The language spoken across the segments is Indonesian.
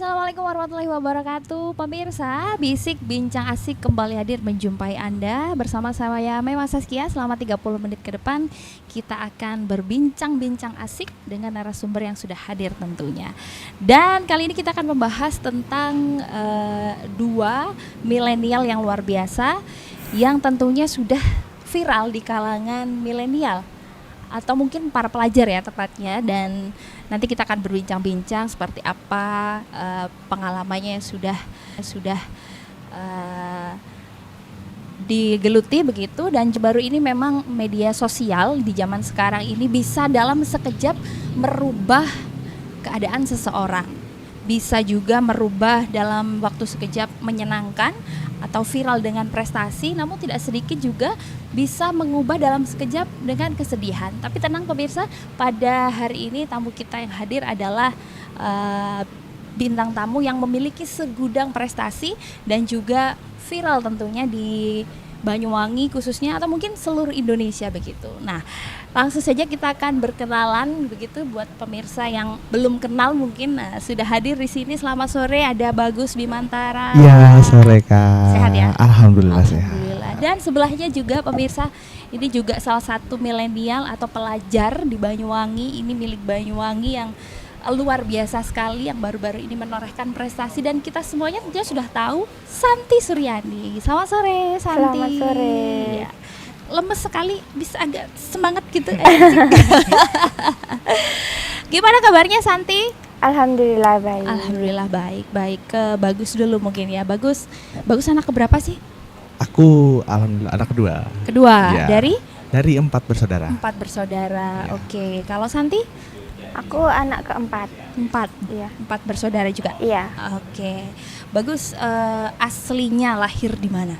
Assalamualaikum warahmatullahi wabarakatuh. Pemirsa, Bisik Bincang Asik kembali hadir menjumpai Anda bersama saya Mema Saskia. Selama 30 menit ke depan kita akan berbincang-bincang asik dengan narasumber yang sudah hadir tentunya. Dan kali ini kita akan membahas tentang dua milenial yang luar biasa yang tentunya sudah viral di kalangan milenial atau mungkin para pelajar ya tepatnya, dan nanti kita akan berbincang-bincang seperti apa pengalamannya yang sudah digeluti begitu. Dan baru ini memang media sosial di zaman sekarang ini bisa dalam sekejap merubah keadaan seseorang, bisa juga merubah dalam waktu sekejap menyenangkan atau viral dengan prestasi, namun tidak sedikit juga bisa mengubah dalam sekejap dengan kesedihan. Tapi tenang pemirsa, pada hari ini tamu kita yang hadir adalah bintang tamu yang memiliki segudang prestasi dan juga viral tentunya di Banyuwangi khususnya atau mungkin seluruh Indonesia begitu. Nah, langsung saja kita akan berkenalan begitu buat pemirsa yang belum kenal mungkin. Nah, sudah hadir di sini. Selamat sore, ada Bagus Bimantara. Iya, sore Kak. Sehat ya? Alhamdulillah sehat. Alhamdulillah. Dan sebelahnya juga pemirsa, ini juga salah satu milenial atau pelajar di Banyuwangi. Ini milik Banyuwangi yang luar biasa sekali, yang baru-baru ini menorehkan prestasi dan kita semuanya tentunya sudah tahu, Santi Suryani. Selamat sore Santi. Selamat sore. Ya. Lemes sekali, bisa agak semangat gitu. Gimana kabarnya Santi? Alhamdulillah baik. Alhamdulillah baik. Ke Bagus dulu mungkin ya. Bagus anak keberapa sih? Aku alhamdulillah anak kedua. Ya. Dari 4 bersaudara. 4 bersaudara. Ya. Oke. Kalau Santi? Aku anak keempat. 4. Iya. 4 bersaudara juga. Iya. Oke. Bagus, aslinya lahir di mana?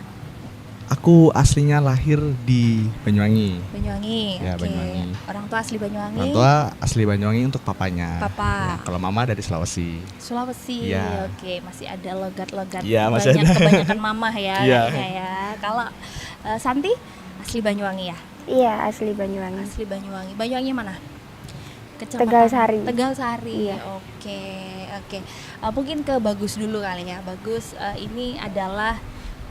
Aku aslinya lahir di Banyuwangi. Banyuwangi. Ya, Oke. Banyuwangi. Orang tua asli Banyuwangi. Orang tua asli Banyuwangi untuk papanya. Papa. Ya, kalau mama dari Sulawesi. Sulawesi. Iya. Oke, masih ada logat-logat. Iya, masih ada. Kebanyakan mamah ya. Iya. kayaknya ya. Kalau Santi asli Banyuwangi ya? Iya, asli Banyuwangi. Asli Banyuwangi. Banyuwangi mana? Tegal Sari. Tegal Sari. Iya. Oke. Mungkin ke Bagus dulu kali ya. Bagus, ini adalah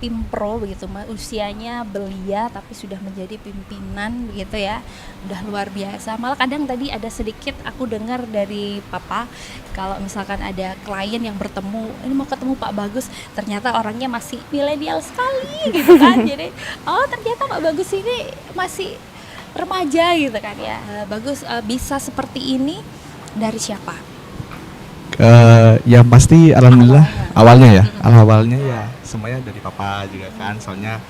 tim pro begitu, usianya belia tapi sudah menjadi pimpinan begitu ya. Udah luar biasa. Malah kadang tadi ada sedikit aku dengar dari papa, kalau misalkan ada klien yang bertemu, ini mau ketemu Pak Bagus, ternyata orangnya masih milenial sekali gitu kan. Jadi ternyata Pak Bagus ini masih remaja gitu kan ya. Bagus, bisa seperti ini dari siapa? Ya pasti alhamdulillah awalnya ya semuanya dari papa juga kan. Soalnya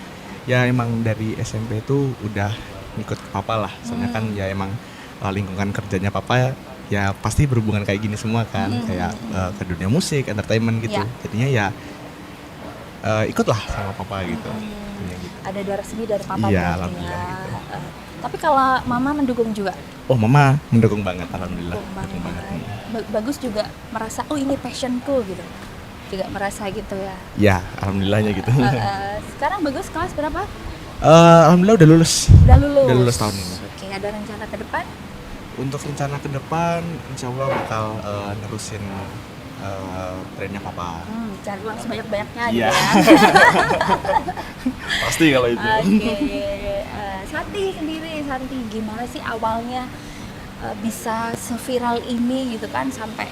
ya emang dari SMP itu udah ngikut ke papa lah. Soalnya kan ya emang lingkungan kerjanya papa ya pasti berhubungan kayak gini semua kan. Kayak ke dunia musik, entertainment gitu. Jadinya ya ikutlah sama papa gitu. Gitu. Ada darah seni dari papa. Iya, berarti alhamdulillah ya. gitu. Tapi kalau mama mendukung juga? Oh, mama mendukung banget, alhamdulillah. Mendukung banget. Bagus juga merasa ini passionku gitu. Juga merasa gitu ya. Ya, alhamdulillahnya gitu. Sekarang Bagus kelas berapa? Alhamdulillah udah lulus. Udah lulus tahun ini. Oke, ada rencana ke depan? Untuk rencana ke depan, insya Allah bakal nerusin brandnya papa. Cari uang sebanyak-banyaknya Iya. gitu ya. Pasti kalau itu. Santi sendiri, gimana sih awalnya bisa seviral ini gitu kan, sampai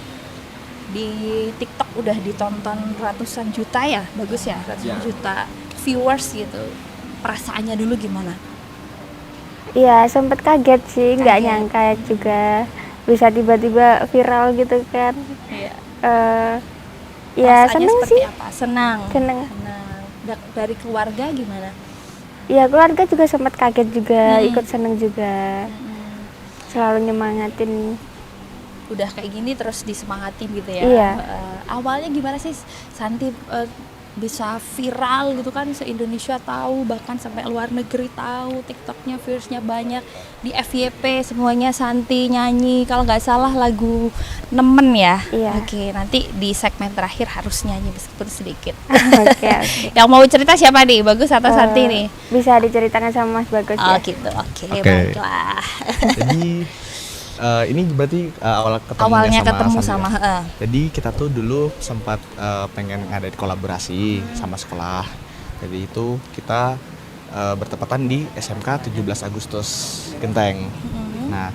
di TikTok udah ditonton ratusan juta ya, Bagus ya, ratusan juta viewers gitu. Perasaannya dulu gimana? Iya, sempet kaget sih, nggak nyangka juga bisa tiba-tiba viral gitu kan. Iya. Ya seneng sih. Apa? Senang. Dari keluarga gimana? Iya, keluarga juga sempat kaget juga, ikut seneng juga. Selalu nyemangatin. Udah kayak gini terus disemangatin gitu ya. Iya. Awalnya gimana sih Santi bisa viral gitu kan, se-Indonesia tahu, bahkan sampai luar negeri tahu, TikToknya viewersnya banyak, di FYP semuanya Santi nyanyi, kalau nggak salah lagu Nemen ya. Iya. Oke, nanti di segmen terakhir harus nyanyi meskipun sedikit. Oke. Yang mau cerita siapa nih, Bagus atau Santi nih? Bisa diceritakan sama Mas Bagus ya. Gitu, oke. Oke. Baiklah. Jadi Ini berarti Awalnya ketemu Sandra. sama Jadi kita tuh dulu sempat pengen ngadain kolaborasi sama sekolah. Jadi itu kita bertepatan di SMK 17 Agustus Genteng. Nah,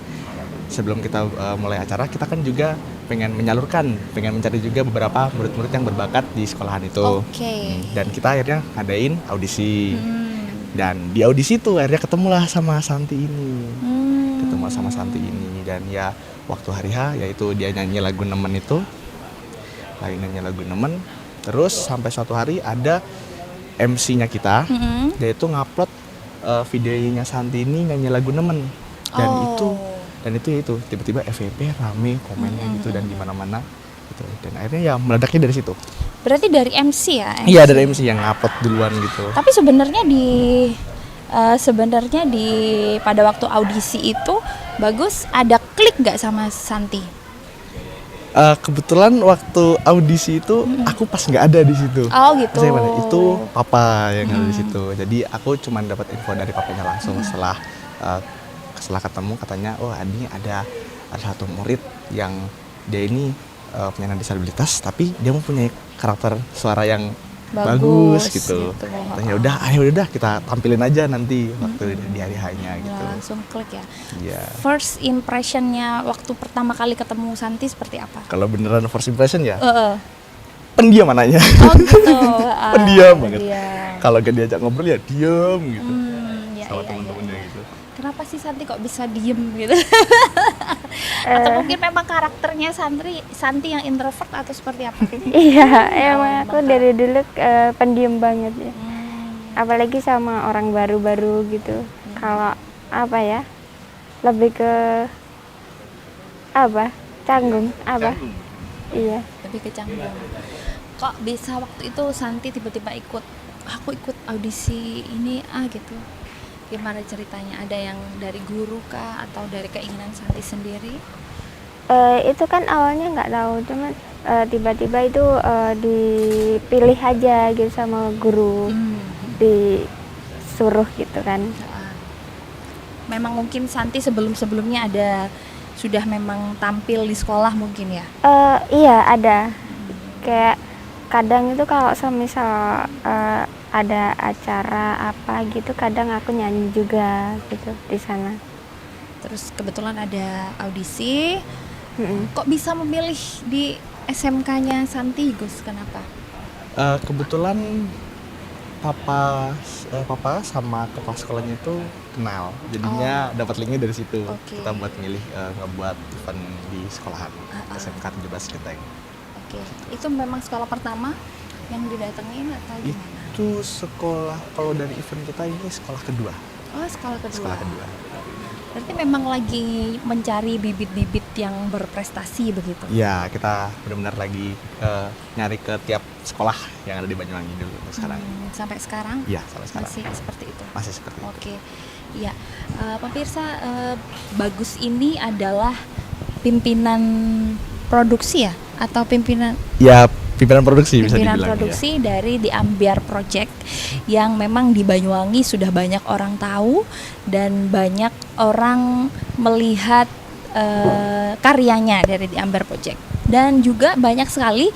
sebelum kita mulai acara, kita kan juga pengen mencari juga beberapa murid-murid yang berbakat di sekolahan itu. Oke. Dan kita akhirnya ngadain audisi. Dan di audisi tuh akhirnya ketemulah sama Santi ini. Ketemu sama Santi ini, dan ya waktu hari H yaitu dia nyanyi lagu Nemen itu. Terus sampai suatu hari ada MC-nya kita, dia itu ngupload videonya Santi ini nyanyi lagu Nemen. Dan itu tiba-tiba FYP rame komennya gitu dan di mana-mana gitu. Dan akhirnya ya meledaknya dari situ. Berarti dari MC ya? MC. Iya, dari MC yang ngupload duluan gitu. Tapi sebenarnya di pada waktu audisi itu Bagus ada klik nggak sama Santi? Kebetulan waktu audisi itu aku pas nggak ada di situ. Oh gitu. Itu papa yang ada di situ. Jadi aku cuma dapat info dari papanya langsung setelah ketemu, katanya ini ada satu murid yang dia ini penyandang disabilitas tapi dia mempunyai karakter suara yang bagus gitu. Katanya udah kita tampilin aja nanti waktu di hari H-nya gitu. Ya, langsung klik ya. Iya. First impression-nya waktu pertama kali ketemu Santi seperti apa? Kalau beneran first impression ya pendiam anaknya. Oh gitu. Pendiam banget. Kalau gak diajak ngobrol ya diem gitu. Sama temen-temennya gitu. Kenapa sih Santi kok bisa diem gitu? Atau mungkin memang karakternya Santi yang introvert atau seperti apa? Iya, emang aku dari dulu pendiam banget ya. Apalagi sama orang baru-baru gitu. Kalau lebih ke canggung. Iya. Lebih ke canggung. Kok bisa waktu itu Santi tiba-tiba ikut audisi ini gitu? Gimana ceritanya? Ada yang dari guru kah atau dari keinginan Santi sendiri? Itu kan awalnya nggak tahu, cuman tiba-tiba itu dipilih aja gitu sama guru, disuruh gitu kan. Memang mungkin Santi sebelumnya sudah memang tampil di sekolah mungkin ya? Iya ada. Kayak kadang itu kalau semisal ada acara apa gitu, kadang aku nyanyi juga gitu di sana. Terus kebetulan ada audisi. Kok bisa memilih di SMK-nya Santi, Gus? Kenapa? Kebetulan papa sama kepala sekolahnya itu kenal, jadinya dapat linknya dari situ. Kita buat milih ngebuat event di sekolahan SMK 17 Genteng. Itu memang sekolah pertama yang didatengin atau gimana? Itu sekolah, kalau dari event kita ini sekolah kedua. Oh, sekolah kedua. Sekolah kedua. Berarti memang lagi mencari bibit-bibit yang berprestasi begitu? Iya, kita benar-benar lagi nyari ke tiap sekolah yang ada di Banyuwangi dulu sekarang. Sampai sekarang? Iya, sampai sekarang. Masih seperti itu? Masih seperti itu. Oke. Iya, pemirsa, Bagus ini adalah pimpinan produksi ya? Atau pimpinan? Ya, pimpinan produksi bisa dibilang. Pimpinan produksi dari The Ambiar Project yang memang di Banyuwangi sudah banyak orang tahu dan banyak orang melihat karyanya dari The Ambiar Project. Dan juga banyak sekali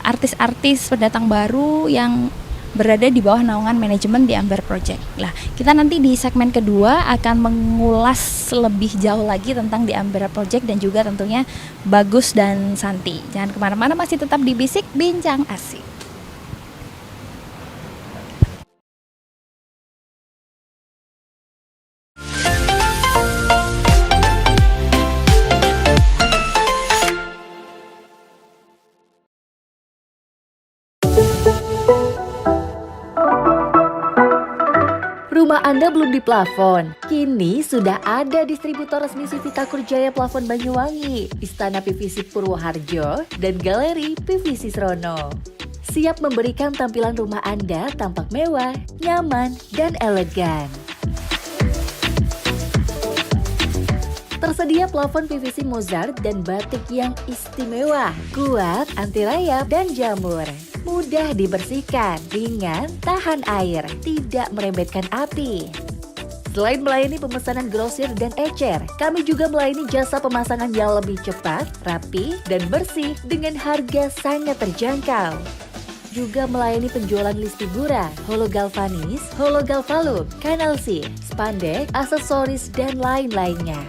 artis-artis pendatang baru yang berada di bawah naungan manajemen The Ambiar Project. Nah, kita nanti di segmen kedua akan mengulas lebih jauh lagi tentang The Ambiar Project dan juga tentunya Bagus dan Santi. Jangan kemana-mana, masih tetap di Bisik Bincang Asik. Rumah Anda belum diplafon? Kini sudah ada distributor resmi Civita Kurjaya Plafon Banyuwangi, Istana PVC Purwoharjo, dan Galeri PVC Srono. Siap memberikan tampilan rumah Anda tampak mewah, nyaman, dan elegan. Tersedia plafon PVC Mozart dan batik yang istimewa, kuat, anti rayap, dan jamur. Mudah dibersihkan, ringan, tahan air, tidak merembetkan api. Selain melayani pemesanan grosir dan ecer, kami juga melayani jasa pemasangan yang lebih cepat, rapi, dan bersih dengan harga sangat terjangkau. Juga melayani penjualan list figura, holo galvanis, holo galvalum, kanal C, spandek, aksesoris, dan lain-lainnya.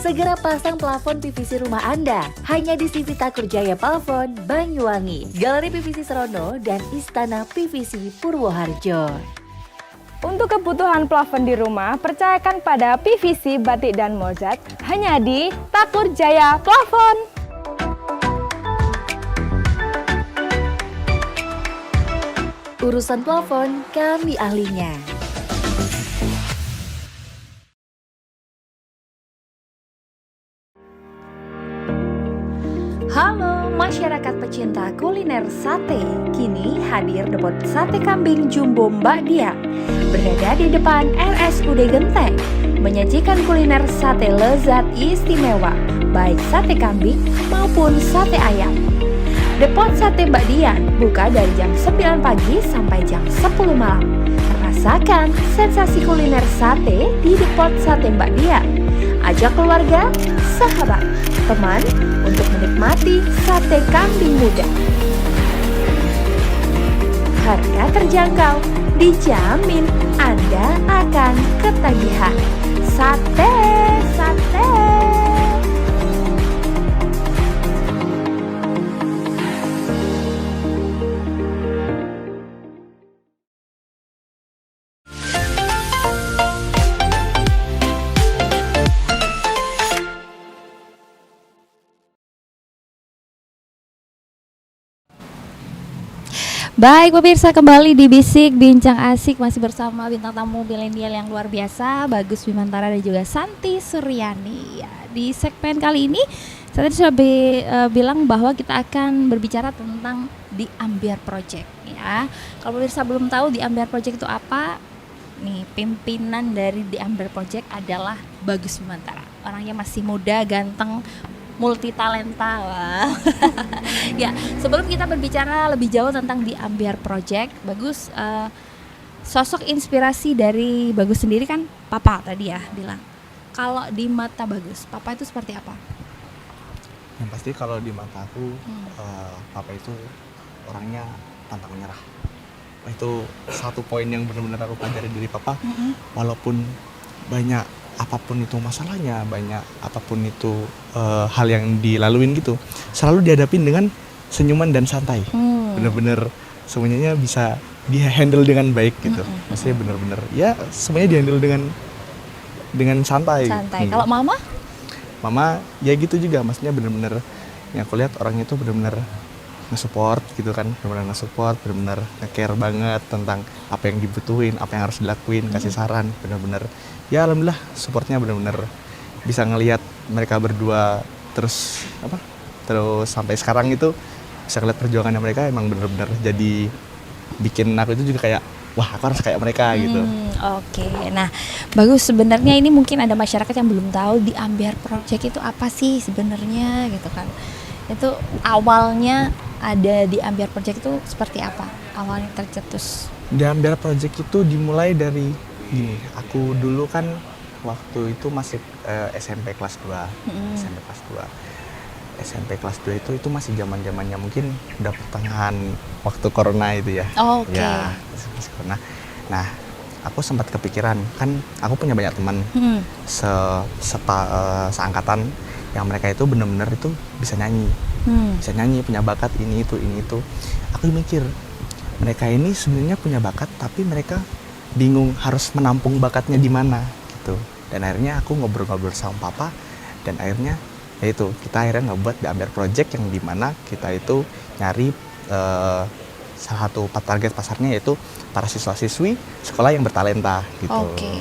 Segera pasang plafon PVC rumah Anda hanya di Sivita Kurjaya Plafon, Banyuwangi, Galeri PVC Serono, dan Istana PVC Purwoharjo. Untuk kebutuhan plafon di rumah, percayakan pada PVC, batik, dan mozat hanya di Takur Jaya Plafon. Urusan plafon, kami ahlinya. Halo masyarakat pecinta kuliner sate, kini hadir depot sate kambing jumbo Mbak Dia. Berada di depan RSUD Genteng, menyajikan kuliner sate lezat istimewa, baik sate kambing maupun sate ayam. Depot sate Mbak Dian buka dari jam 9 pagi sampai jam 10 malam. Rasakan sensasi kuliner sate di Depot Sate Mbak Dian. Ajak keluarga, sahabat, teman untuk menikmati sate kambing muda. Harga terjangkau, dijamin Anda akan ketagihan. Sate, sate. Baik pemirsa, kembali di Bisik Bincang Asik, masih bersama bintang tamu milenial yang luar biasa, Bagus Bimantara dan juga Santi Suryani. Ya, di segmen kali ini saya tadi sudah bilang bahwa kita akan berbicara tentang The Ambiar Project. Ya, kalau pemirsa belum tahu The Ambiar Project itu apa, nih pimpinan dari The Ambiar Project adalah Bagus Bimantara. Orangnya masih muda, ganteng, multi talenta. Wow. Ya, sebelum kita berbicara lebih jauh tentang The Ambiar Project, Bagus, sosok inspirasi dari Bagus sendiri kan Papa tadi ya bilang. Kalau di mata Bagus, Papa itu seperti apa? Yang pasti kalau di mata aku, Papa itu orangnya pantang menyerah. Itu satu poin yang benar-benar aku pelajari dari Papa. Walaupun banyak apapun itu masalahnya, banyak apapun itu hal yang dilaluin gitu, selalu dihadapin dengan senyuman dan santai. Bener-bener semuanya bisa dia handle dengan baik gitu. Maksudnya bener-bener ya semuanya dihandle dengan santai. Kalau Mama? Mama ya gitu juga, maksudnya bener-bener yang aku lihat orangnya itu bener-bener nge-support gitu kan, bener-bener nge-support, bener-bener nge-care banget tentang apa yang dibutuhin, apa yang harus dilakuin, kasih saran, bener-bener ya alhamdulillah supportnya bener-bener bisa ngelihat mereka berdua terus sampai sekarang itu bisa ngeliat perjuangannya mereka, emang bener-bener jadi bikin aku itu juga kayak wah aku harus kayak mereka gitu. Oke. Nah, Bagus, sebenarnya ini mungkin ada masyarakat yang belum tahu The Ambiar Project itu apa sih sebenarnya gitu kan. Itu awalnya ada The Ambiar Project itu seperti apa? Awalnya tercetus. The Ambiar Project itu dimulai dari gini, aku dulu kan waktu itu masih SMP kelas 2. SMP kelas 2 itu masih zaman-zamannya mungkin udah pertengahan waktu corona itu ya. Oke. Ya, masih corona. Nah, aku sempat kepikiran, kan aku punya banyak teman seangkatan yang mereka itu benar-benar itu bisa nyanyi. Bisa nyanyi, punya bakat ini itu. Aku mikir, mereka ini sebenarnya punya bakat tapi mereka bingung harus menampung bakatnya di mana gitu. Dan akhirnya aku ngobrol-ngobrol sama Papa dan akhirnya yaitu kita akhirnya ngebuat The Ambiar Project yang dimana kita itu nyari salah satu target pasarnya yaitu para siswa-siswi sekolah yang bertalenta gitu. Oke.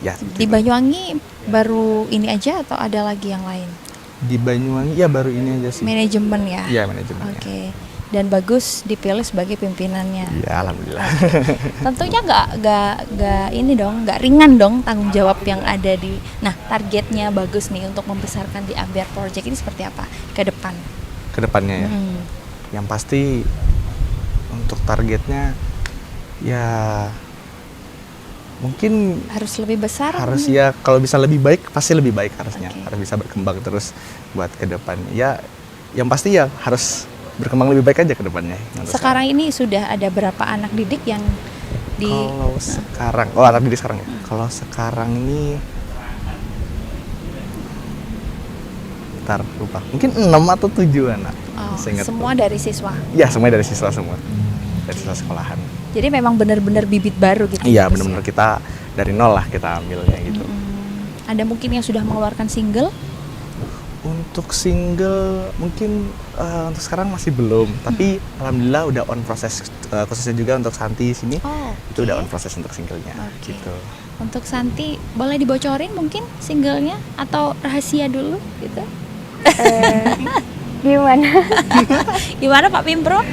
Ya, di Banyuwangi baru ini aja atau ada lagi yang lain? Di Banyuwangi ya baru ini aja sih. Manajemen ya? Iya, manajemennya. Oke. Dan Bagus dipilih sebagai pimpinannya. Iya, alhamdulillah. Tentunya nggak ini dong, nggak ringan dong tanggung jawab yang ada di. Nah, targetnya Bagus nih untuk membesarkan The Ambiar Project ini seperti apa ke depan? Ke depannya ya. Yang pasti Untuk targetnya ya mungkin Harus lebih besar? harus ya kalau bisa lebih baik pasti lebih baik harusnya. Oke. Harus bisa berkembang terus buat ke depan. Ya yang pasti ya harus berkembang lebih baik aja ke depannya. menurut Sekarang ini sudah ada berapa anak didik yang di Kalau sekarang, oh anak didik sekarang ya. Kalau sekarang ini, bentar lupa. Mungkin 6 atau 7 anak. Oh, Seingatku. semua dari siswa. Ya semuanya dari siswa semua, dari siswa sekolahan. Jadi memang benar-benar bibit baru gitu. Iya Gus, benar-benar kita dari nol lah kita ambilnya gitu. Ada mungkin yang sudah mengeluarkan single? Untuk single mungkin untuk sekarang masih belum, tapi alhamdulillah udah on proses khususnya juga untuk Santi sini. Oh, Itu udah oke. on proses untuk singlenya Oke. gitu. Untuk Santi boleh dibocorin mungkin singlenya atau rahasia dulu gitu? Gimana? Gimana Pak Pimpro?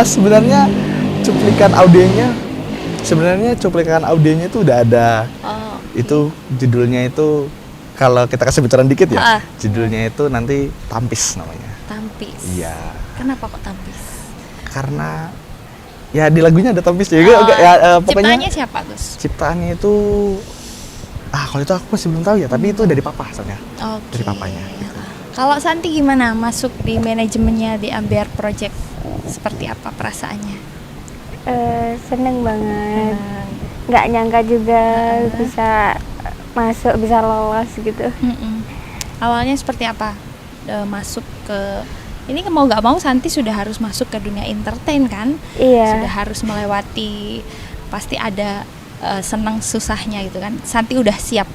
Sebenarnya cuplikan audionya itu udah ada. Oh, Itu judulnya itu kalau kita kasih bocoran dikit ya, Ah. judulnya itu nanti Tampis namanya. Tampis. Iya. Kenapa kok Tampis? Karena ya di lagunya ada Tampis juga. Ya, pokoknya Ciptaannya siapa Gus? ciptaannya itu kalau itu aku masih belum tahu ya, tapi itu dari papa soalnya. Oke. Dari papanya, gitu. Kalau Santi gimana masuk di manajemennya di Ambiar Project? Seperti apa perasaannya? Seneng banget. Nggak nyangka juga bisa masuk, bisa lolos gitu. Awalnya seperti apa? Masuk ke ini mau nggak mau Santi sudah harus masuk ke dunia entertain kan? Iya. Sudah harus melewati pasti ada senang susahnya gitu kan. Santi udah siap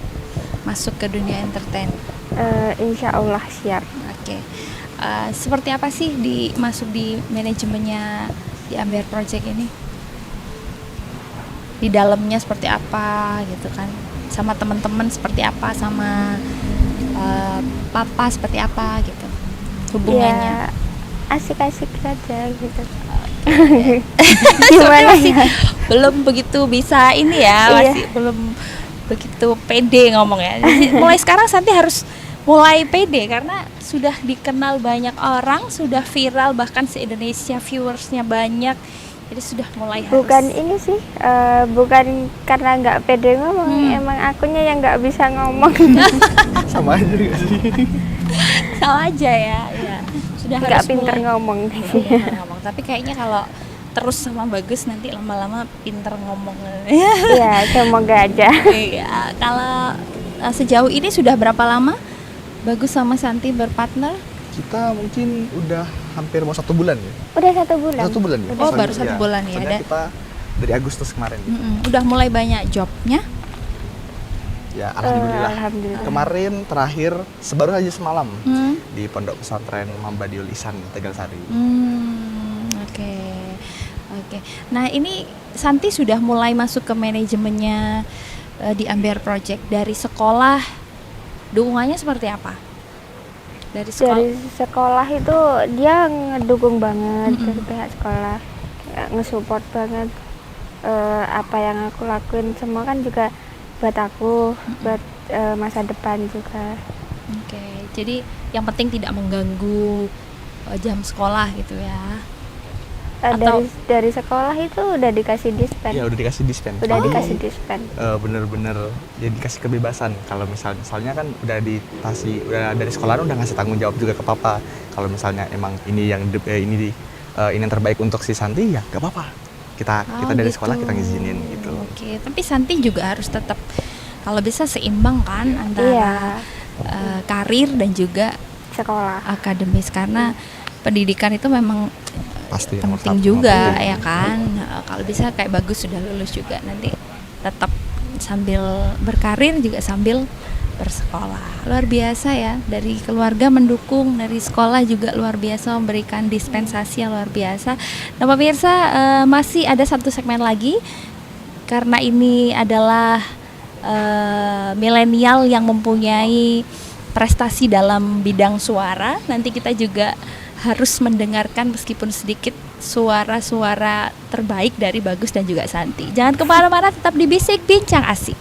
masuk ke dunia entertain. Insya Allah siap. Oke. Seperti apa sih masuk di manajemennya di Ambiar Project ini? Di dalamnya seperti apa gitu kan? Sama teman-teman seperti apa, sama papa seperti apa gitu hubungannya? Ya asik-asik saja gitu. Gimana Gimana ya? Belum begitu bisa ini ya, Iya. masih belum begitu pede ngomong ya. Jadi, mulai sekarang Santi harus mulai pede karena sudah dikenal banyak orang, sudah viral bahkan se-Indonesia viewersnya banyak. Jadi sudah mulai Bukan harus ini sih, bukan karena nggak pede ngomong, emang akunya yang nggak bisa ngomong. Sama aja juga sih. sama aja ya. Ya. Sudah Nggak harus pinter mulai ngomong. pinter ngomong. Tapi kayaknya kalau terus sama Bagus nanti lama-lama pinter ngomong. Iya, semoga aja. Iya, kalau sejauh ini sudah berapa lama Bagus sama Santi berpartner? Kita mungkin udah hampir mau 1 bulan ya. Udah 1 bulan. 1 bulan ya. Oh, baru 1 bulan ya, Soalnya ada. kita dari Agustus kemarin. Gitu. Udah mulai banyak jobnya? Ya alhamdulillah. Alhamdulillah. Kemarin terakhir baru aja semalam Hmm. di Pondok Pesantren Mambadiul Ihsan Tegalsari. Oke. Oke. Nah, ini Santi sudah mulai masuk ke manajemennya di Ambiar Project dari sekolah. Dukungannya seperti apa? Dari sekolah. Dari sekolah itu dia ngedukung banget dari pihak sekolah, kayak ngesupport banget. Apa yang aku lakuin semua kan juga buat aku, buat masa depan juga. Oke. Jadi yang penting tidak mengganggu jam sekolah gitu ya. Atau- Dari sekolah itu udah dikasih dispen. Iya udah dikasih dispen. Udah Tapi, dikasih dispen. bener-bener ya dikasih kebebasan. Kalau misalnya kan udah dari sekolah udah ngasih tanggung jawab juga ke papa. Kalau misalnya emang ini yang ini yang terbaik untuk si Santi ya gak apa-apa. Kita dari gitu. sekolah kita ngizinin gitu. Oke, tapi Santi juga harus tetap kalau bisa seimbang kan antara Iya, karir dan juga sekolah. akademis karena pendidikan itu memang Pasti nomor penting satu, juga nomor penting. ya kan. Kalau bisa kayak Bagus sudah lulus juga nanti tetap sambil berkarir juga sambil bersekolah. Luar biasa ya, dari keluarga mendukung, dari sekolah juga luar biasa memberikan dispensasi yang luar biasa. Nah pemirsa, masih ada 1 segmen lagi karena ini adalah milenial yang mempunyai prestasi dalam bidang suara. Nanti kita juga harus mendengarkan meskipun sedikit suara-suara terbaik dari Bagus dan juga Santi. Jangan kemana-mana, tetap di Bisik Bincang Asik.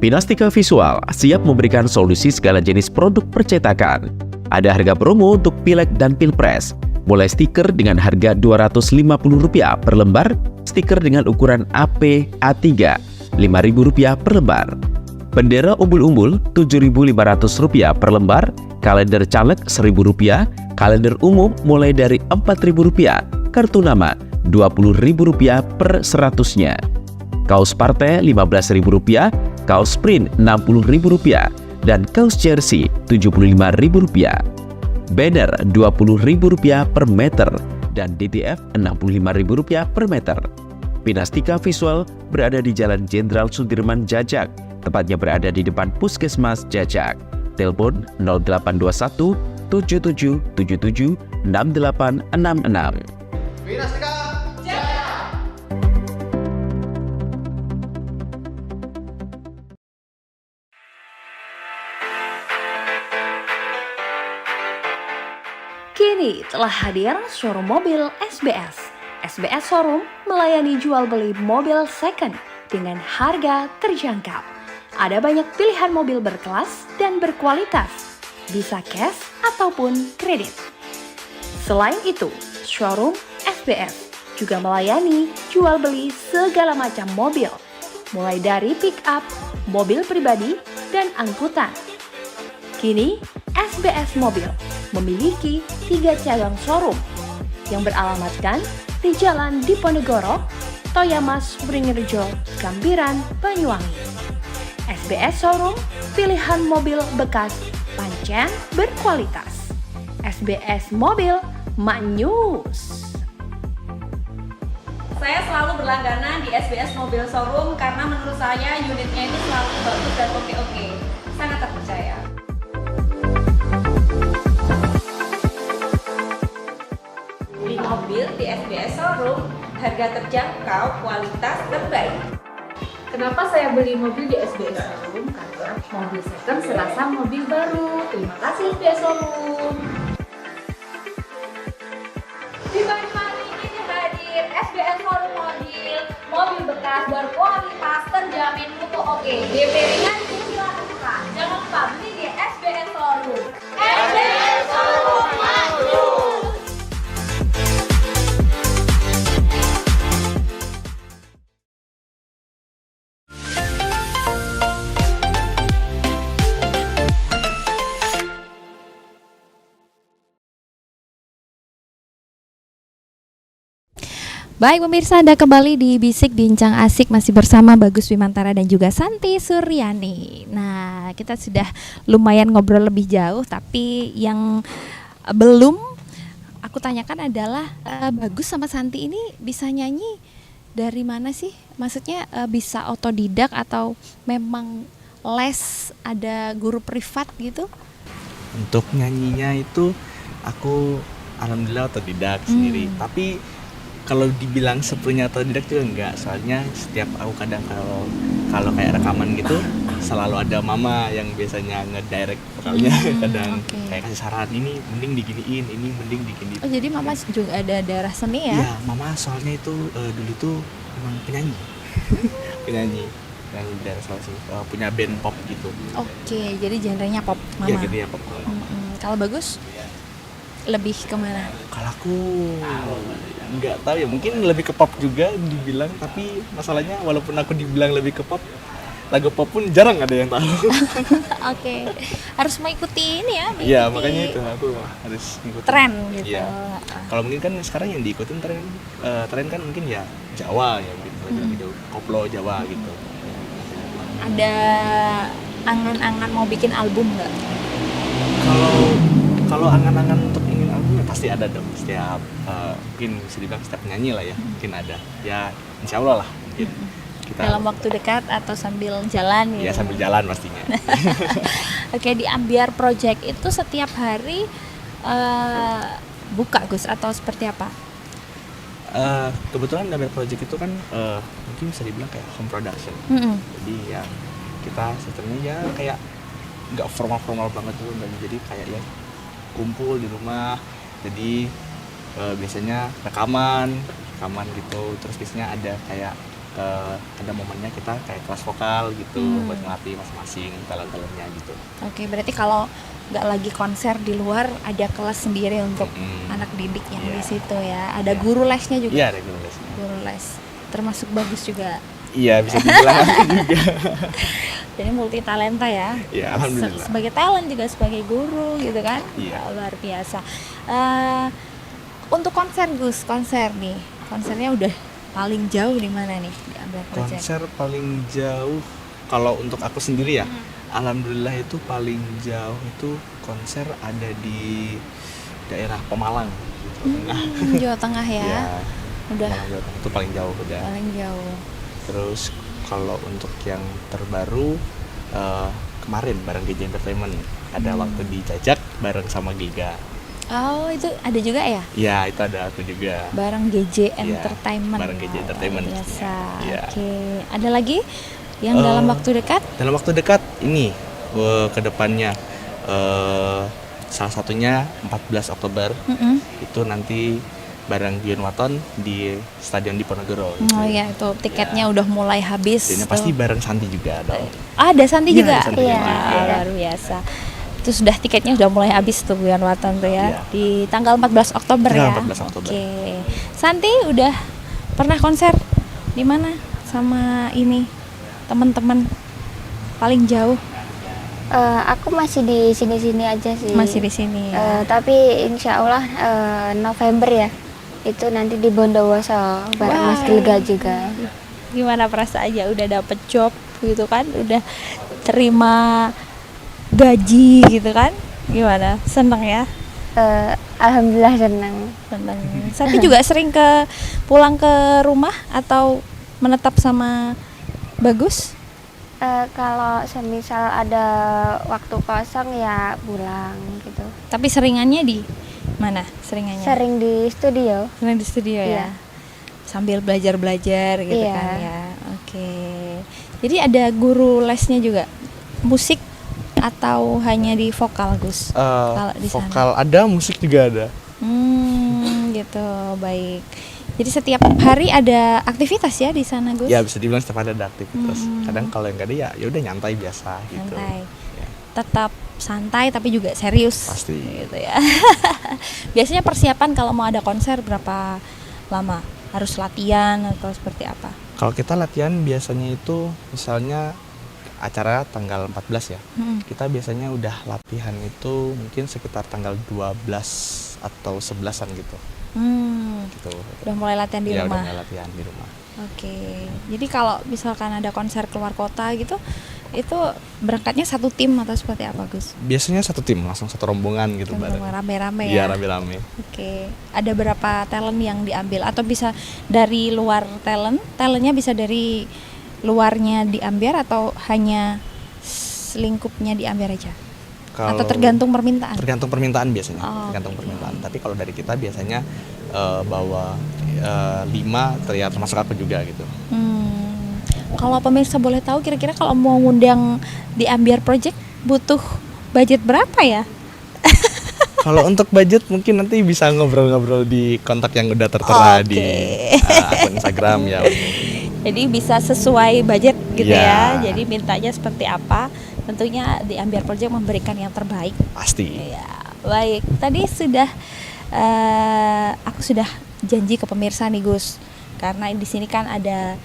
Pinastika Visual siap memberikan solusi segala jenis produk percetakan. Ada harga promo untuk Pileg dan Pilpres, mulai stiker dengan harga Rp250 per lembar, stiker dengan ukuran AP A3 Rp5.000 per lembar. Bendera umbul-umbul Rp7.500 per lembar, kalender caleg Rp1.000, kalender umum mulai dari Rp4.000, kartu nama Rp20.000 per 100-nya. Kaos partai Rp15.000, kaos print Rp60.000, dan kaos jersey Rp75.000. Banner Rp20.000 per meter dan DTF Rp65.000 per meter. Pinastika Visual berada di Jalan Jenderal Sudirman Jajak, tepatnya berada di depan Puskesmas Jajak. Telepon 0821 7777 6866. Pinastika. Kini telah hadir showroom mobil SBS. SBS Showroom melayani jual beli mobil second dengan harga terjangkau. Ada banyak pilihan mobil berkelas dan berkualitas, bisa cash ataupun kredit. Selain itu, showroom SBS juga melayani jual beli segala macam mobil, mulai dari pick up, mobil pribadi, dan angkutan. Kini, SBS Mobil memiliki 3 cabang showroom yang beralamatkan di Jalan Diponegoro, Toyamas, Beringharjo, Gambiran, Banyuwangi. SBS Showroom, pilihan mobil bekas pancen berkualitas. SBS Mobil, Maknyus. Saya selalu berlangganan di SBS Mobil Showroom karena menurut saya unitnya itu selalu bagus dan oke-oke. Sangat terpercaya. Beli mobil di SBS Showroom, harga terjangkau, kualitas terbaik. Kenapa saya beli mobil di SBS Showroom? Karena mobil second serasa mobil baru. Terima kasih SBS Showroom. Di Banyuwangi ini hadir SBS Showroom mobil bekas berkualitas terjamin mutu oke. DP ringan dilakukan. Jangan lupa beli di SBS Showroom. SBS Showroom maju. Baik pemirsa, Anda kembali di Bisik Bincang Asik masih bersama Bagus Wimantara dan juga Santi Suryani. Nah, kita sudah lumayan ngobrol lebih jauh, tapi yang belum aku tanyakan adalah Bagus sama Santi ini bisa nyanyi dari mana sih? Maksudnya bisa otodidak atau memang les, ada guru privat gitu? Untuk nyanyinya itu aku alhamdulillah otodidak sendiri. Tapi kalau dibilang sepenuhnya otodidak juga enggak, soalnya setiap aku kadang kalau kayak rekaman gitu selalu ada mama yang biasanya ngedirect vokalnya. Kadang kayak kasih saran, ini mending diginiin, ini mending diginiin. Oh, jadi mama juga ada darah seni ya? Iya, mama soalnya itu dulu tuh emang penyanyi. penyanyi darah seni, punya band pop gitu. Oke, jadi genrenya pop mama. Iya, gitu ya pop. Kalau Bagus lebih kemana? Kalau aku nggak tahu ya, mungkin lebih ke pop juga dibilang, tapi masalahnya walaupun aku dibilang lebih ke pop, lagu pop pun jarang ada yang tahu. Oke, harus mengikuti ini ya. Iya, makanya itu aku harus ngikutin tren gitu. Iya. Kalau mungkin kan sekarang yang diikutin tren kan mungkin ya Jawa ya gitu, koplo Jawa gitu. Ada angan-angan mau bikin album nggak? Kalau angan-angan untuk ingin album ya pasti ada dong, setiap mungkin bisa dibilang setiap penyanyi lah ya, mungkin ada ya, insya Allah lah mungkin kita dalam waktu dekat atau sambil jalan ya, sambil jalan pastinya. Oke, di Ambiar Project itu setiap hari buka Gus atau seperti apa? Kebetulan Ambiar Project itu kan mungkin bisa dibilang kayak home production. Jadi ya kita sistemnya ya kayak nggak formal banget tuh, jadi kayak ya kumpul di rumah, jadi biasanya rekaman gitu, terus biasanya ada kayak ada momennya kita kayak kelas vokal gitu buat ngelatih masing-masing talent-talentnya gitu. Oke, berarti kalau nggak lagi konser di luar ada kelas sendiri untuk anak didik yang di situ ya. Ada guru lesnya juga. Iya, ada guru lesnya. Guru les. Termasuk bagus juga. Iya, bisa dibilang aku juga. Jadi multi talenta ya. Iya, alhamdulillah. Sebagai talent juga sebagai guru gitu kan. Iya. Luar biasa. Untuk konser Gus, konser nih. Konsernya udah paling jauh di mana nih di Ambiar Project? Konser paling jauh kalau untuk aku sendiri ya. Alhamdulillah itu paling jauh itu konser ada di daerah Pemalang, Jawa Tengah ya. Ya, Udah Pemalang, Jawa Tengah itu paling jauh udah. paling jauh. Terus kalau untuk yang terbaru kemarin bareng GJ Entertainment ada waktu di Jajak bareng sama Giga. Oh, itu ada juga ya? Ya, itu ada aku juga. Bareng GJ Iya, Entertainment. bareng GJ Entertainment. Luar biasa. Iya. Oke. Ada lagi yang dalam waktu dekat? Dalam waktu dekat ini ke depannya salah satunya 14 Oktober itu nanti bareng Dion Waton di Stadion Diponegoro. Oh ya, itu tiketnya udah mulai habis. Ini tuh. pasti bareng Santi juga dong. Ada Santi Iya, juga. ada Santi Iya, juga. luar biasa. Itu sudah tiketnya udah mulai habis tuh Buyan Watan tuh ya. Iya. Di tanggal 14 Oktober Tanggal ya. 14 Oktober. Oke. Santi udah pernah konser di mana sama ini teman-teman paling jauh? Aku masih di sini-sini aja sih. Masih di sini ya. Tapi insya Allah November ya. Itu nanti di Bondowoso bareng Wah. Mas Gilga juga. Gimana perasaannya udah dapet job gitu kan? Udah terima gaji gitu kan? Gimana? Seneng ya? Alhamdulillah senang. Seneng. Santi juga sering pulang ke rumah atau menetap sama Bagus? Kalau semisal ada waktu kosong ya pulang gitu. Tapi seringannya di mana? Seringannya? Sering di studio. Sering di studio ya. Iya. Sambil belajar-belajar gitu Iya. kan ya. Oke. Jadi ada guru lesnya juga. Musik atau hanya di vokal, Gus? Kalau di sana. Vokal ada, musik juga ada. Gitu. Baik. Jadi setiap hari ada aktivitas ya di sana, Gus? Ya bisa dibilang setiap ada aktivitas. Kadang kalau yang gak ada ya udah nyantai biasa gitu. Santai. Ya, Tetap santai tapi juga serius. Pasti. Gitu ya. Biasanya persiapan kalau mau ada konser berapa lama? Harus latihan atau seperti apa? Kalau kita latihan biasanya itu misalnya acara tanggal 14 ya. Kita biasanya udah latihan itu mungkin sekitar tanggal 12 atau 11-an gitu. Gitu. Udah mulai latihan di Ya, rumah. udah mulai latihan di rumah. Oke. Jadi kalau misalkan ada konser keluar kota gitu, itu berangkatnya satu tim atau seperti apa, Gus? Biasanya satu tim, langsung satu rombongan gitu bareng. Rame-rame Iya, ya. rame-rame. Oke. Ada berapa talent yang diambil atau bisa dari luar talent? Talentnya bisa dari luarnya diambil atau hanya lingkupnya diambil aja? Atau tergantung permintaan? Tergantung permintaan biasanya. Oh, Tergantung oke. permintaan. Tapi kalau dari kita biasanya bawa 5 termasuk aku juga gitu. Kalau pemirsa boleh tahu kira-kira kalau mau ngundang di Ambiar Project butuh budget berapa ya? Kalau untuk budget mungkin nanti bisa ngobrol-ngobrol di kontak yang udah tertera Oke. di akun Instagram ya. Jadi bisa sesuai budget gitu Ya. ya. Jadi mintanya seperti apa? Tentunya di Ambiar Project memberikan yang terbaik. Pasti. Ya, baik. Tadi aku sudah janji ke pemirsa nih, Gus. Karena di sini kan ada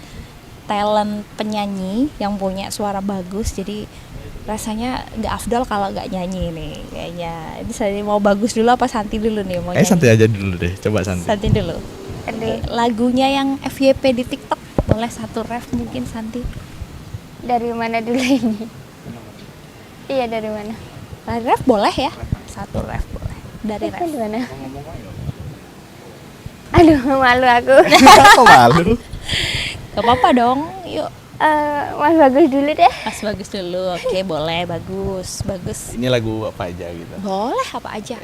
talent penyanyi yang punya suara bagus, jadi rasanya nggak afdol kalau nggak nyanyi nih kayaknya. Ini saya mau Bagus dulu apa Santi dulu nih mau nyanyi? Santai aja dulu deh, coba Santi. Santi dulu. Oke, lagunya yang FYP di TikTok boleh satu ref mungkin Santi. Dari mana dulu ini? Iya, dari mana? Ref boleh ya? Satu ref boleh. Dari Itu ref. di mana? Aduh, malu aku. Kok malu? Gak apa-apa dong. Yuk, Mas Bagus dulu deh. Mas Bagus dulu. Oke, boleh. Bagus. Ini lagu apa aja gitu? Boleh apa aja.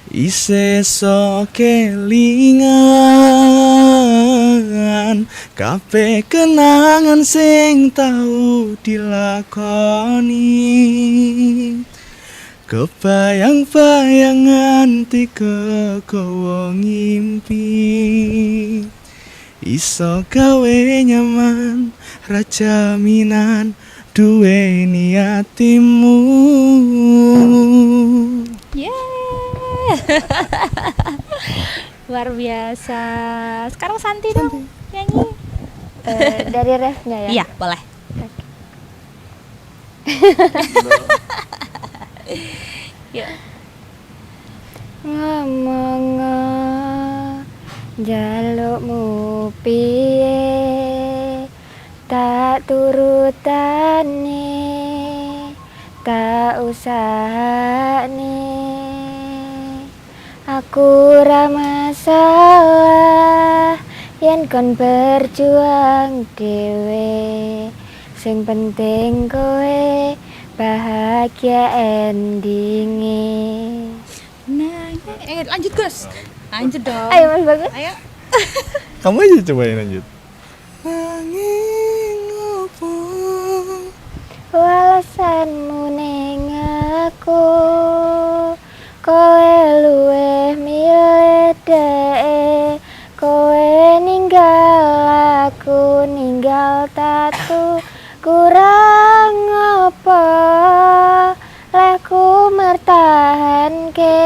Ise so kelingan kabeh kenangan sing tau dilakoni, kebayang-bayangan tiga kowo ngimpi, iso gawe nyaman raja minan duweni atimu. Yeah. Luar biasa. Sekarang Santi dong nyanyi. Dari refnya ya. Iya, boleh. Yuk. Ngomong jalukmu piye tak turutane tak usahane aku ra masalah yen kon berjuang dhewe sing penting kowe bahagia endinge. Nah, lanjut Gus. Lanjut dong. Ayo Mas Bagus. Ayo. Kamu aja cobain lanjut. Angin opo Walasanmu ning aku kowe luwih milih dhek kowe ninggal aku ninggal tatu kurang apa leku mertahanke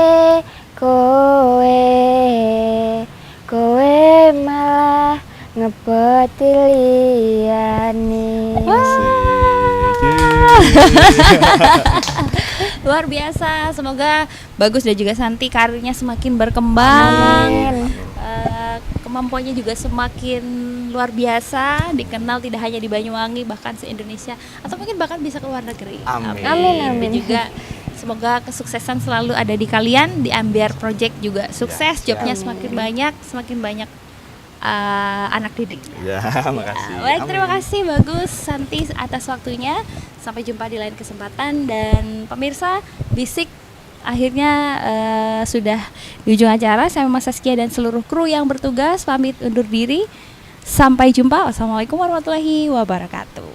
kowe malah ngeboti liyane. Luar biasa. Semoga Bagus dan juga Santi karirnya semakin berkembang. Kemampuannya juga semakin luar biasa, dikenal tidak hanya di Banyuwangi bahkan se-Indonesia atau mungkin bahkan bisa ke luar negeri. Amin. Amin. Dan juga semoga kesuksesan selalu ada di kalian, di Ambiar Project juga sukses, jobnya semakin banyak anak didik. Ya, makasih. Baik, terima kasih Bagus, Santi atas waktunya. Sampai jumpa di lain kesempatan dan pemirsa Bisik akhirnya sudah di ujung acara. Saya Mas Saskia dan seluruh kru yang bertugas pamit undur diri. Sampai jumpa. Wassalamualaikum warahmatullahi wabarakatuh.